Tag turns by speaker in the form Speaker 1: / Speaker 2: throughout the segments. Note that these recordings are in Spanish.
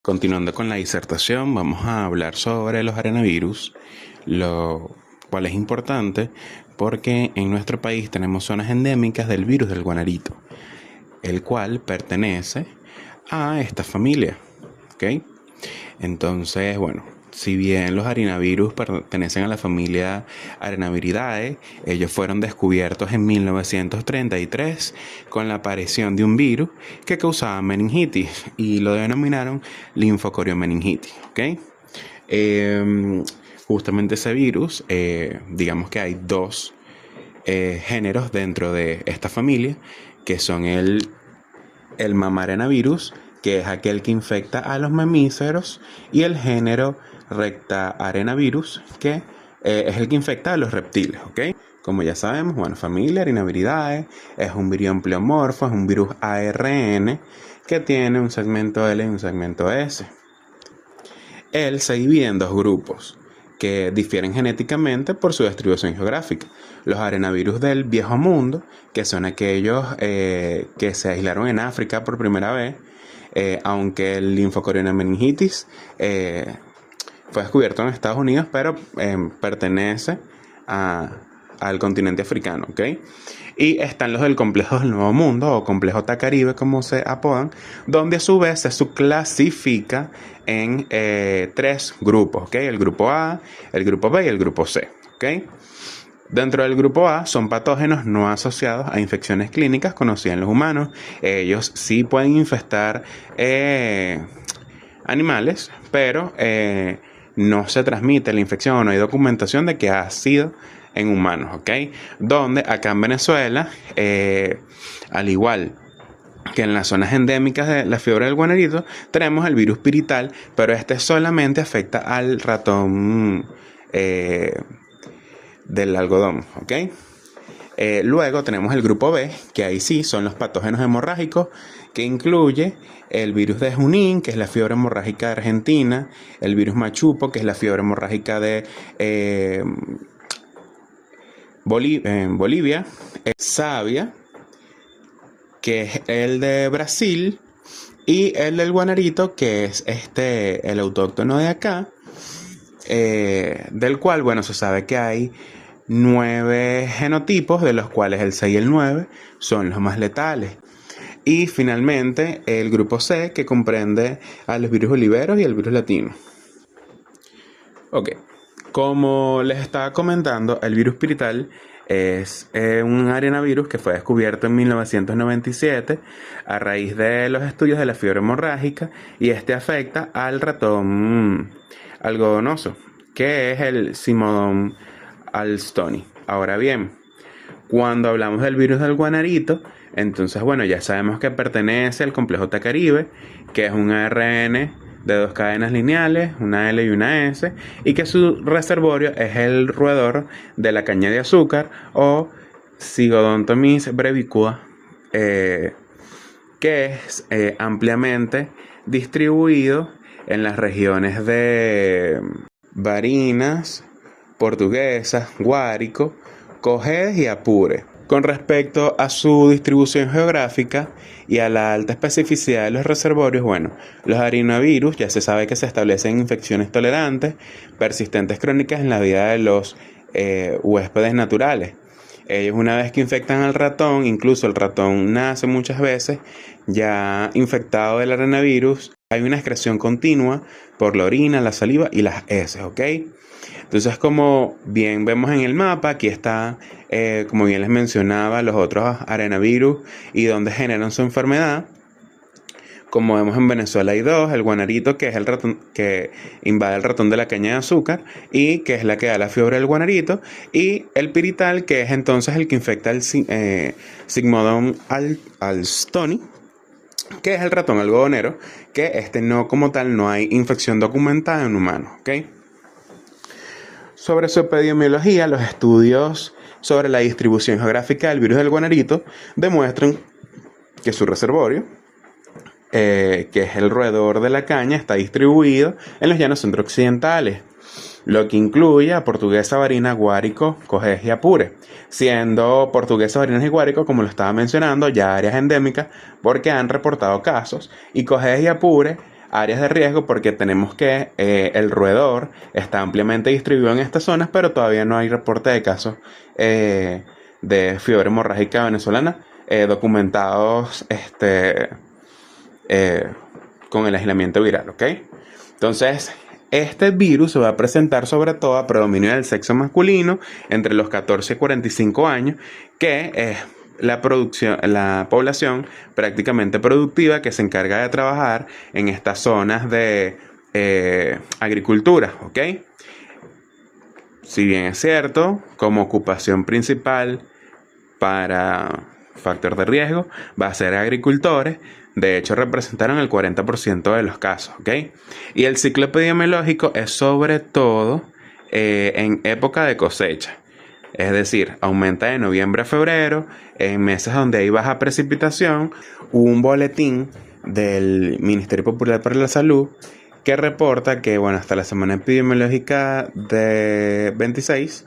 Speaker 1: Continuando con la disertación, vamos a hablar sobre los arenavirus, lo cual es importante porque en nuestro país tenemos zonas endémicas del virus del guanarito, el cual pertenece a esta familia, ¿ok? Entonces, bueno, si bien los arenavirus pertenecen a la familia Arenaviridae, ellos fueron descubiertos en 1933 con la aparición de un virus que causaba meningitis y lo denominaron linfocoriomeningitis, ¿ok? Justamente ese virus, digamos que hay dos géneros dentro de esta familia, que son el mamarenavirus, que es aquel que infecta a los mamíferos, y el género recta-arenavirus, que es el que infecta a los reptiles, ¿ok? Como ya sabemos, bueno, familia Arenaviridae es un virión pleomorfo, es un virus ARN que tiene un segmento L y un segmento S. Él se divide en dos grupos que difieren genéticamente por su distribución geográfica. Los arenavirus del Viejo Mundo, que son aquellos que se aislaron en África por primera vez, aunque el linfocoriomeningitis fue descubierto en Estados Unidos, pero pertenece al continente africano, ¿ok? Y están los del complejo del Nuevo Mundo o complejo T-Caribe, como se apodan, donde a su vez se subclasifica en tres grupos, ¿ok? El grupo A, el grupo B y el grupo C, ¿ok? Dentro del grupo A son patógenos no asociados a infecciones clínicas conocidas en los humanos. Ellos sí pueden infestar animales, pero no se transmite la infección o no hay documentación de que ha sido en humanos, ¿ok? Donde acá en Venezuela, al igual que en las zonas endémicas de la fiebre del guanarito, tenemos el virus pirital, pero este solamente afecta al ratón del algodón, ¿ok? Luego tenemos el grupo B, que ahí sí son los patógenos hemorrágicos, que incluye el virus de Junín, que es la fiebre hemorrágica de Argentina, el virus machupo, que es la fiebre hemorrágica de Bolivia, Sabia, que es el de Brasil, y el del guanarito, que es el autóctono de acá, del cual, bueno, se sabe que hay 9 genotipos, de los cuales el 6 y el 9 son los más letales. Y finalmente el grupo C, que comprende a los virus oliveros y el virus latino. Ok, como les estaba comentando, el virus pirital es un arenavirus que fue descubierto en 1997 a raíz de los estudios de la fiebre hemorrágica, y este afecta al ratón algodonoso, que es el Pseudomon alstoni. Ahora bien, cuando hablamos del virus del guanarito, entonces, bueno, ya sabemos que pertenece al complejo T-Caribe, que es un ARN de 2 cadenas lineales, una L y una S, y que su reservorio es el roedor de la caña de azúcar o Zygodontomys brevicuda, que es ampliamente distribuido en las regiones de Barinas, Portuguesas, Guárico, Cojedes y Apure. Con respecto a su distribución geográfica y a la alta especificidad de los reservorios, bueno, los arenavirus ya se sabe que se establecen infecciones tolerantes, persistentes crónicas en la vida de los huéspedes naturales. Ellos, una vez que infectan al ratón, incluso el ratón nace muchas veces ya infectado del arenavirus, hay una excreción continua por la orina, la saliva y las heces, ¿ok? Entonces, como bien vemos en el mapa, aquí está, como bien les mencionaba, los otros arenavirus y dónde generan su enfermedad. Como vemos en Venezuela hay dos, el guanarito, que es el ratón que invade el ratón de la caña de azúcar y que es la que da la fiebre del guanarito, y el pirital, que es entonces el que infecta el Pseudomon alstoni, que es el ratón algodonero, que no como tal no hay infección documentada en humanos, ¿ok? Sobre su epidemiología, los estudios sobre la distribución geográfica del virus del guanarito demuestran que su reservorio, que es el roedor de la caña, está distribuido en los llanos centro-occidentales, lo que incluye a Portuguesa, Barina, Guárico, Cojedes y Apure, siendo Portuguesa, Barinas y Guárico, como lo estaba mencionando, ya áreas endémicas porque han reportado casos, y Cojedes y Apure áreas de riesgo porque tenemos que el roedor está ampliamente distribuido en estas zonas, pero todavía no hay reporte de casos de fiebre hemorrágica venezolana documentados con el aislamiento viral, ¿ok? Entonces, este virus se va a presentar sobre todo a predominio del sexo masculino entre los 14 y 45 años, que es la población prácticamente productiva que se encarga de trabajar en estas zonas de agricultura, ¿ok? Si bien es cierto, como ocupación principal para factor de riesgo va a ser agricultores. De hecho, representaron el 40% de los casos, ¿ok? Y el ciclo epidemiológico es sobre todo en época de cosecha. Es decir, aumenta de noviembre a febrero, en meses donde hay baja precipitación. Hubo un boletín del Ministerio Popular para la Salud que reporta que, bueno, hasta la semana epidemiológica de 26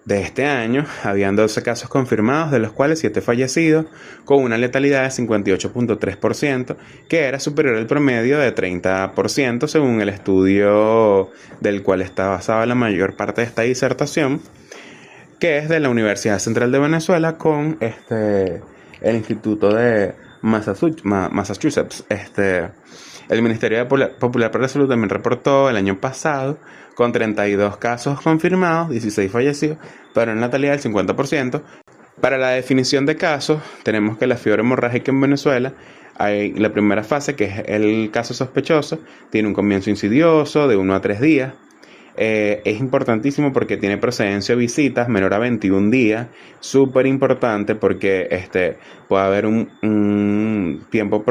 Speaker 1: de este año, habían 12 casos confirmados, de los cuales 7 fallecidos, con una letalidad de 58.3%, que era superior al promedio de 30%, según el estudio del cual está basada la mayor parte de esta disertación, que es de la Universidad Central de Venezuela con el Instituto de Massachusetts. El Ministerio Popular para la Salud también reportó el año pasado con 32 casos confirmados, 16 fallecidos, pero en natalidad del 50%. Para la definición de casos, tenemos que la fiebre hemorrágica en Venezuela, hay la primera fase, que es el caso sospechoso, tiene un comienzo insidioso de 1 a 3 días. Es importantísimo porque tiene procedencia de visitas menor a 21 días. Súper importante porque puede haber un tiempo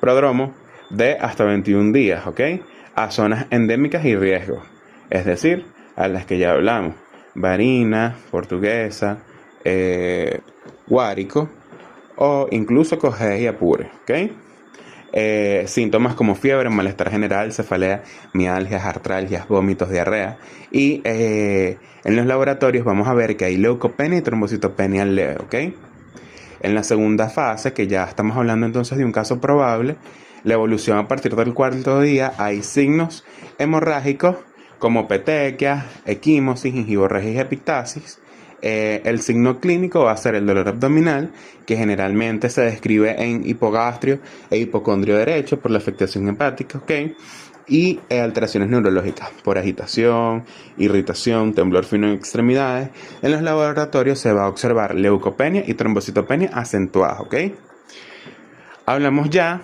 Speaker 1: prodromo de hasta 21 días, ¿ok? A zonas endémicas y riesgo, es decir, a las que ya hablamos: Barinas, Portuguesa, Guárico o incluso Cogés y Apure, ¿ok? Síntomas como fiebre, malestar general, cefalea, mialgias, artralgias, vómitos, diarrea. Y en los laboratorios vamos a ver que hay leucopenia y trombocitopenia leve, ¿ok? En la segunda fase, que ya estamos hablando entonces de un caso probable, la evolución a partir del cuarto día, hay signos hemorrágicos como petequias, equimosis, gingivorragia y epictasis. El signo clínico va a ser el dolor abdominal, que generalmente se describe en hipogastrio e hipocondrio derecho por la afectación hepática, ¿ok? Y alteraciones neurológicas por agitación, irritación, temblor fino en extremidades. En los laboratorios se va a observar leucopenia y trombocitopenia acentuadas, ¿ok? Hablamos ya,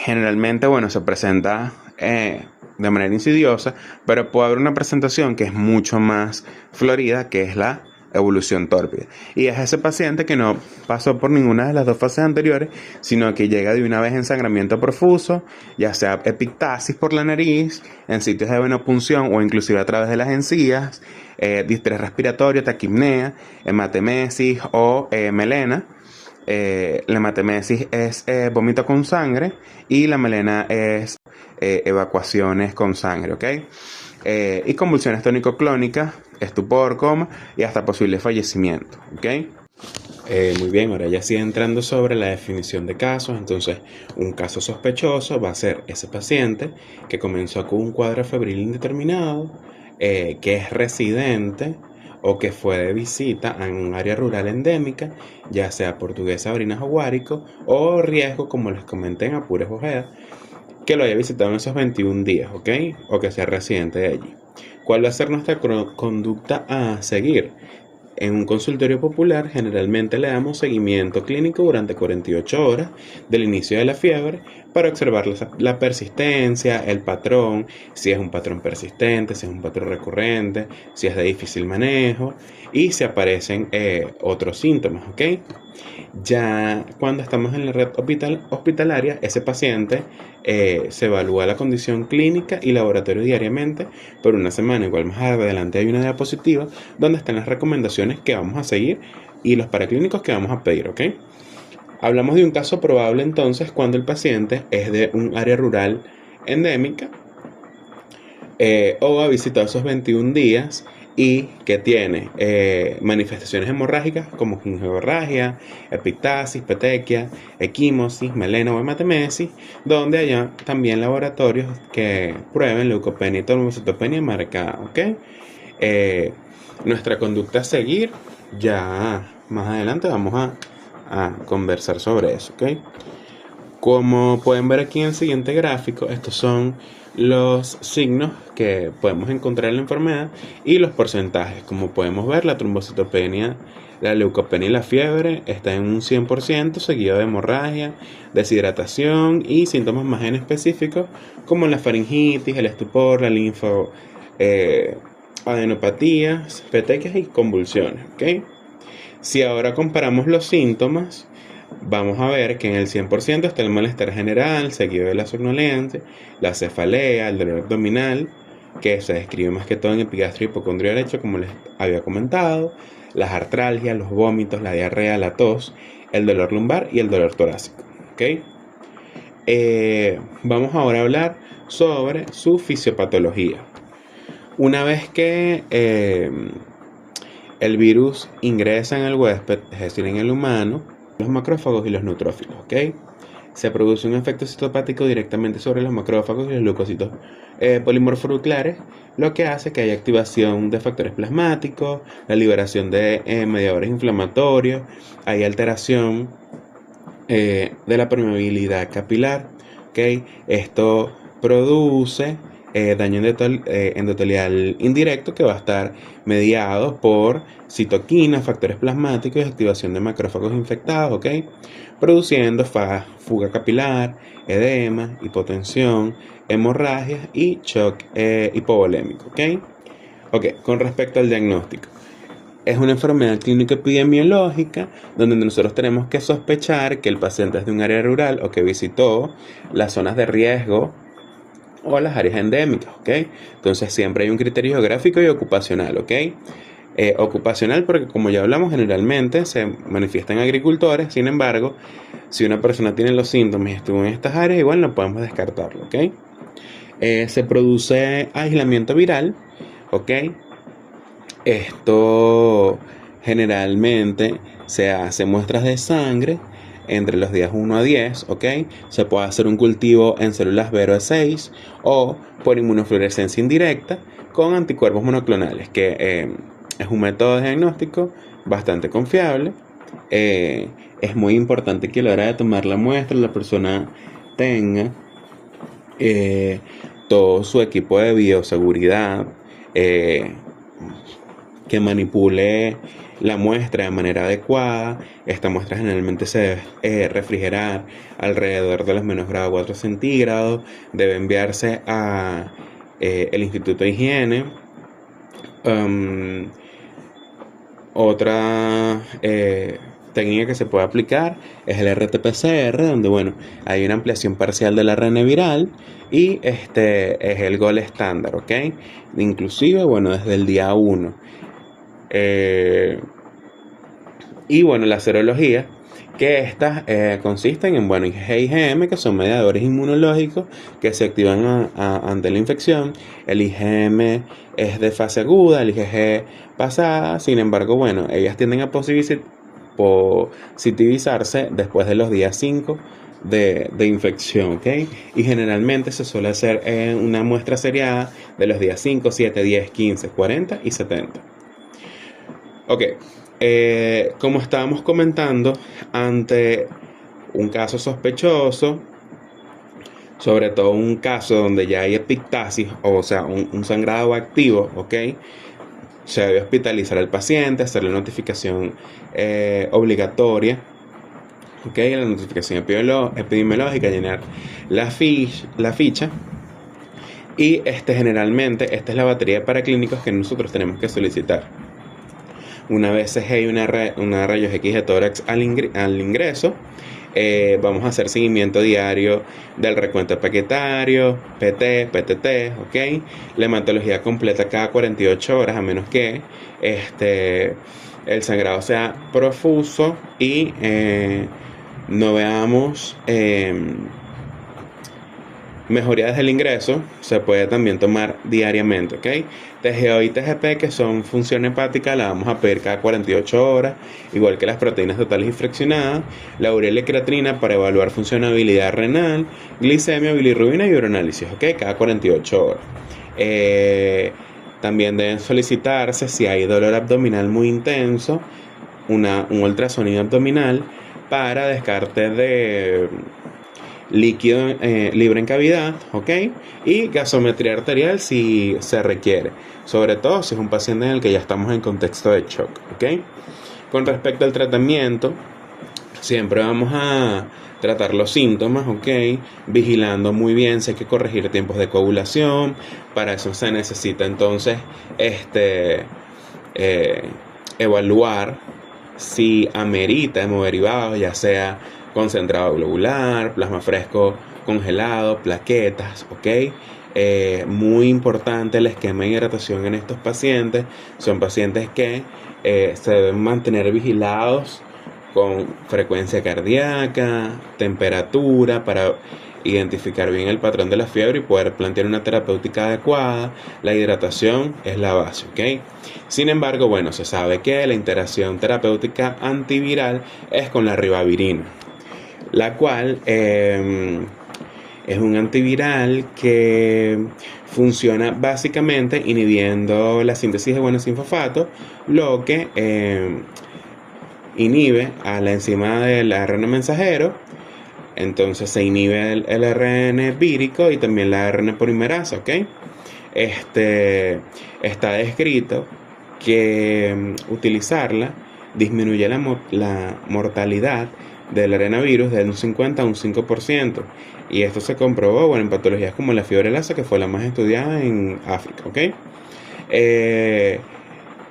Speaker 1: generalmente, bueno, se presenta de manera insidiosa, pero puede haber una presentación que es mucho más florida, que es la evolución tórpida. Y es ese paciente que no pasó por ninguna de las dos fases anteriores, sino que llega de una vez en sangramiento profuso, ya sea epictasis por la nariz, en sitios de venopunción o inclusive a través de las encías, distrés respiratorio, taquipnea, hematemesis o melena. La hematemesis es vómito con sangre y la melena es evacuaciones con sangre, ¿ok? Y convulsiones tónico-clónicas, estupor, coma y hasta posible fallecimiento, ¿ok? Muy bien, ahora ya sigue entrando sobre la definición de casos. Entonces, un caso sospechoso va a ser ese paciente que comenzó con un cuadro febril indeterminado, que es residente o que fue de visita en un área rural endémica, ya sea Portuguesa, Barinas o Guárico, o riesgo, como les comenté, en Apures Ojeda, que lo haya visitado en esos 21 días, ¿ok? O que sea residente de allí. ¿Cuál va a ser nuestra conducta a seguir? En un consultorio popular generalmente le damos seguimiento clínico durante 48 horas del inicio de la fiebre para observar la persistencia, el patrón, si es un patrón persistente, si es un patrón recurrente, si es de difícil manejo y si aparecen otros síntomas, ¿ok? Ya cuando estamos en la red hospitalaria, ese paciente se evalúa la condición clínica y laboratorio diariamente por una semana. Igual más adelante hay una diapositiva donde están las recomendaciones que vamos a seguir y los paraclínicos que vamos a pedir, ¿ok? Hablamos de un caso probable entonces cuando el paciente es de un área rural endémica o ha visitado esos 21 días y que tiene manifestaciones hemorrágicas como gingivorragia, epictasis, petequia, equimosis, melena o hematemesis, donde haya también laboratorios que prueben leucopenia y trombocitopenia marcada, ¿ok? Nuestra conducta a seguir, ya más adelante vamos a conversar sobre eso, ¿ok? Como pueden ver aquí en el siguiente gráfico, estos son los signos que podemos encontrar en la enfermedad y los porcentajes. Como podemos ver, la trombocitopenia, la leucopenia y la fiebre está en un 100%, seguido de hemorragia, deshidratación y síntomas más en específicos como la faringitis, el estupor, la linfo, adenopatías, petequias y convulsiones, ¿ok? Si ahora comparamos los síntomas, vamos a ver que en el 100% está el malestar general, seguido de la somnolencia, la cefalea, el dolor abdominal, que se describe más que todo en epigastrio y hipocondrio derecho, como les había comentado, las artralgias, los vómitos, la diarrea, la tos, el dolor lumbar y el dolor torácico, ¿ok? Vamos ahora a hablar sobre su fisiopatología. Una vez que el virus ingresa en el huésped, es decir, en el humano, los macrófagos y los neutrófilos, ¿ok? Se produce un efecto citopático directamente sobre los macrófagos y los leucocitos polimorfonucleares, lo que hace que haya activación de factores plasmáticos, la liberación de mediadores inflamatorios, hay alteración de la permeabilidad capilar, ¿ok? Esto produce daño endotelial indirecto que va a estar mediado por citoquinas, factores plasmáticos y activación de macrófagos infectados, ¿ok? Produciendo fuga capilar, edema, hipotensión, hemorragias y shock hipovolémico, ¿ok? Ok, con respecto al diagnóstico. Es una enfermedad clínica epidemiológica donde nosotros tenemos que sospechar que el paciente es de un área rural o que visitó las zonas de riesgo o las áreas endémicas, ¿ok? Entonces siempre hay un criterio geográfico y ocupacional, ¿ok? Ocupacional porque, como ya hablamos, generalmente se manifiesta en agricultores. Sin embargo, si una persona tiene los síntomas y estuvo en estas áreas, igual no podemos descartarlo, ¿ok? Se produce aislamiento viral, ¿ok? Esto generalmente se hace muestras de sangre entre los días 1 a 10, ¿ok? Se puede hacer un cultivo en células BRO6 o por inmunofluorescencia indirecta con anticuerpos monoclonales, que es un método de diagnóstico bastante confiable. Es muy importante que a la hora de tomar la muestra la persona tenga todo su equipo de bioseguridad, que manipule la muestra de manera adecuada. Esta muestra generalmente se debe refrigerar alrededor de los menos grados 4 centígrados. Debe enviarse a el Instituto de Higiene. Otra técnica que se puede aplicar es el RT-PCR, donde bueno, hay una ampliación parcial del ARN viral y este es el gol estándar, ¿ok? Inclusive, bueno, desde el día 1. Y bueno, la serología, que estas consisten en, bueno, IgG y IgM, que son mediadores inmunológicos que se activan ante la infección. El IgM es de fase aguda, el IgG pasada. Sin embargo, bueno, ellas tienden a positivizarse después de los días 5 de infección, ¿ok? Y generalmente se suele hacer una muestra seriada de los días 5, 7, 10, 15, 40 y 70. Ok, como estábamos comentando, ante un caso sospechoso, sobre todo un caso donde ya hay epictasis, o sea, un sangrado activo, ¿ok? Se debe hospitalizar al paciente, hacerle notificación obligatoria, ¿ok? La notificación epidemiológica, llenar la ficha. Y generalmente, esta es la batería de paraclínicos que nosotros tenemos que solicitar. Una BCG y una rayos X de tórax al ingreso. Vamos a hacer seguimiento diario del recuento paquetario, PT, PTT, ¿ok? La hematología completa cada 48 horas, a menos que el sangrado sea profuso y no veamos mejoría desde el ingreso, se puede también tomar diariamente, ¿ok? TGO y TGP, que son función hepática, la vamos a pedir cada 48 horas, igual que las proteínas totales y fraccionadas, la urea y creatinina para evaluar funcionabilidad renal, glicemia, bilirrubina y uroanálisis, ¿ok? Cada 48 horas. También deben solicitarse si hay dolor abdominal muy intenso, un ultrasonido abdominal para descarte de líquido libre en cavidad, ¿ok? Y gasometría arterial si se requiere, sobre todo si es un paciente en el que ya estamos en contexto de shock, ¿ok? Con respecto al tratamiento, siempre vamos a tratar los síntomas, ¿ok? Vigilando muy bien, si hay que corregir tiempos de coagulación, para eso se necesita entonces evaluar si amerita hemoderivados, ya sea concentrado globular, plasma fresco congelado, plaquetas, ¿ok? Muy importante el esquema de hidratación en estos pacientes. Son pacientes que se deben mantener vigilados con frecuencia cardíaca, temperatura, para identificar bien el patrón de la fiebre y poder plantear una terapéutica adecuada. La hidratación es la base, ¿ok? Sin embargo, bueno, se sabe que la interacción terapéutica antiviral es con la ribavirina, la cual es un antiviral que funciona básicamente inhibiendo la síntesis de buenos sinfosfatos, lo que inhibe a la enzima del ARN mensajero. Entonces se inhibe el ARN vírico y también la ARN polimerasa, ¿ok? Está descrito que utilizarla disminuye la mortalidad del arenavirus de un 50 a un 5%. Y esto se comprobó, bueno, en patologías como la fiebre lasa, que fue la más estudiada en África, ¿ok?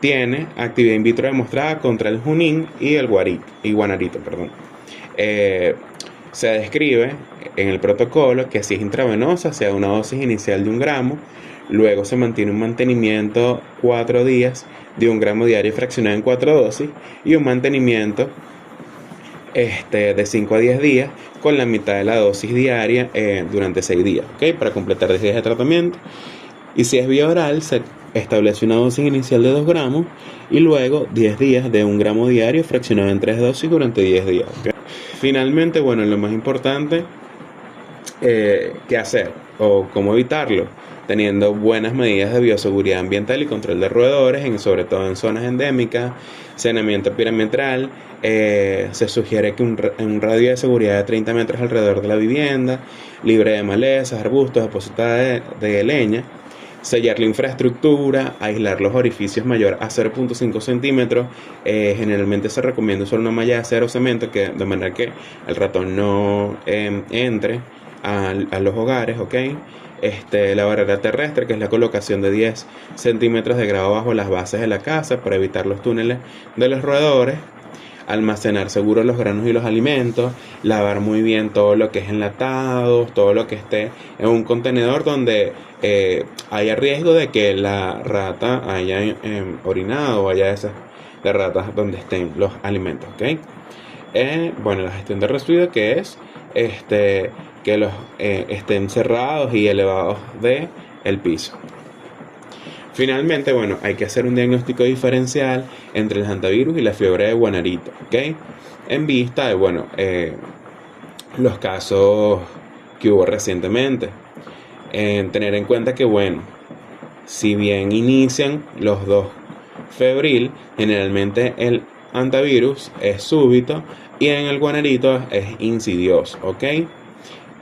Speaker 1: Tiene actividad in vitro demostrada contra el junín y el guanarito, perdón. Se describe en el protocolo que si es intravenosa, sea una dosis inicial de 1 gramo, luego se mantiene un mantenimiento 4 días de 1 gramo diario fraccionado en 4 dosis y un mantenimiento de 5 a 10 días con la mitad de la dosis diaria durante 6 días, ¿ok? Para completar 10 días de tratamiento. Y si es vía oral, se establece una dosis inicial de 2 gramos y luego 10 días de 1 gramo diario fraccionado en 3 dosis durante 10 días, ¿ok? Finalmente, bueno, lo más importante, ¿qué hacer o cómo evitarlo? Teniendo buenas medidas de bioseguridad ambiental y control de roedores, sobre todo en zonas endémicas, saneamiento perimetral. Se sugiere que un radio de seguridad de 30 metros alrededor de la vivienda, libre de malezas, arbustos, depositada de leña. Sellar la infraestructura, aislar los orificios mayor a 0.5 centímetros. Generalmente se recomienda usar una malla de acero o cemento, de manera que el ratón no entre a los hogares, ¿ok? La barrera terrestre, que es la colocación de 10 centímetros de grado bajo las bases de la casa para evitar los túneles de los roedores. Almacenar seguro los granos y los alimentos, lavar muy bien todo lo que es enlatados, todo lo que esté en un contenedor donde haya riesgo de que la rata haya orinado o haya esas de ratas donde estén los alimentos, ¿ok? Bueno, la gestión de residuos, que es que los estén cerrados y elevados de el piso. Finalmente, bueno, hay que hacer un diagnóstico diferencial entre el hantavirus y la fiebre de guanarito, ¿ok? En vista de, bueno, los casos que hubo recientemente. Tener en cuenta que, bueno, si bien inician los dos febril, generalmente el hantavirus es súbito y en el guanarito es insidioso, ¿ok?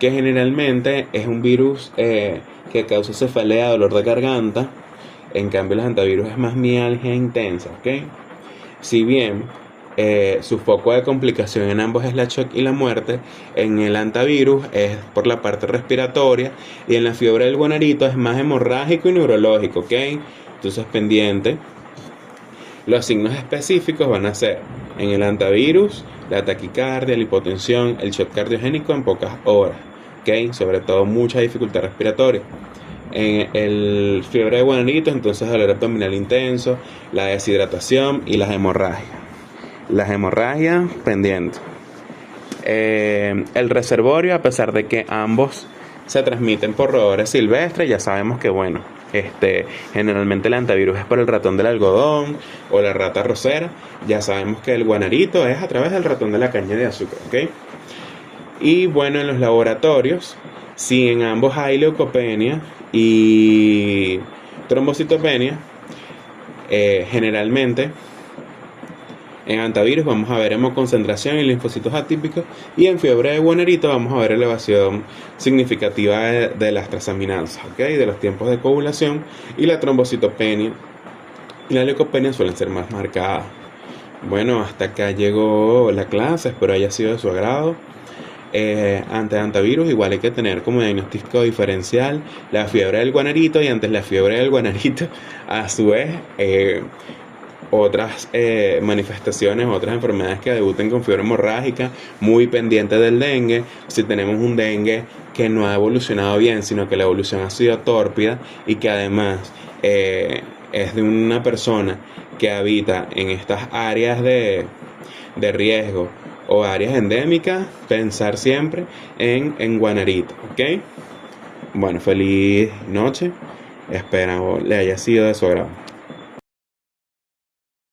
Speaker 1: Que generalmente es un virus que causa cefalea, dolor de garganta. En cambio, el hantavirus es más mialgia intensa, ¿ok? Si bien su foco de complicación en ambos es la shock y la muerte, en el hantavirus es por la parte respiratoria y en la fiebre del guanarito es más hemorrágico y neurológico, ¿ok? Entonces, pendiente. Los signos específicos van a ser en el hantavirus la taquicardia, la hipotensión, el shock cardiogénico en pocas horas, ¿ok? Sobre todo mucha dificultad respiratoria. En el fiebre de guanarito, entonces dolor abdominal intenso, la deshidratación y las hemorragias. Las hemorragias pendientes. El reservorio, a pesar de que ambos se transmiten por roedores silvestres. Ya sabemos que, bueno, generalmente el antivirus es por el ratón del algodón o la rata rosera. Ya sabemos que el guanarito es a través del ratón de la caña de azúcar, ¿ok? Y bueno, en los laboratorios, si en ambos hay leucopenia y trombocitopenia, generalmente en antivirus vamos a ver hemoconcentración y linfocitos atípicos, y en fiebre de guanarito vamos a ver elevación significativa de las transaminasas, ¿ok? De los tiempos de coagulación, y la trombocitopenia y la leucopenia suelen ser más marcadas. Bueno, hasta acá llegó la clase, espero haya sido de su agrado. Ante antivirus igual hay que tener como diagnóstico diferencial la fiebre del guanarito, y antes la fiebre del guanarito a su vez otras manifestaciones, otras enfermedades que debuten con fiebre hemorrágica, muy pendiente del dengue. Si tenemos un dengue que no ha evolucionado bien, sino que la evolución ha sido tórpida, y que además es de una persona que habita en estas áreas de riesgo o áreas endémicas, pensar siempre en guanarito, ¿ok? Bueno, feliz noche. Espero le haya sido de su agrado.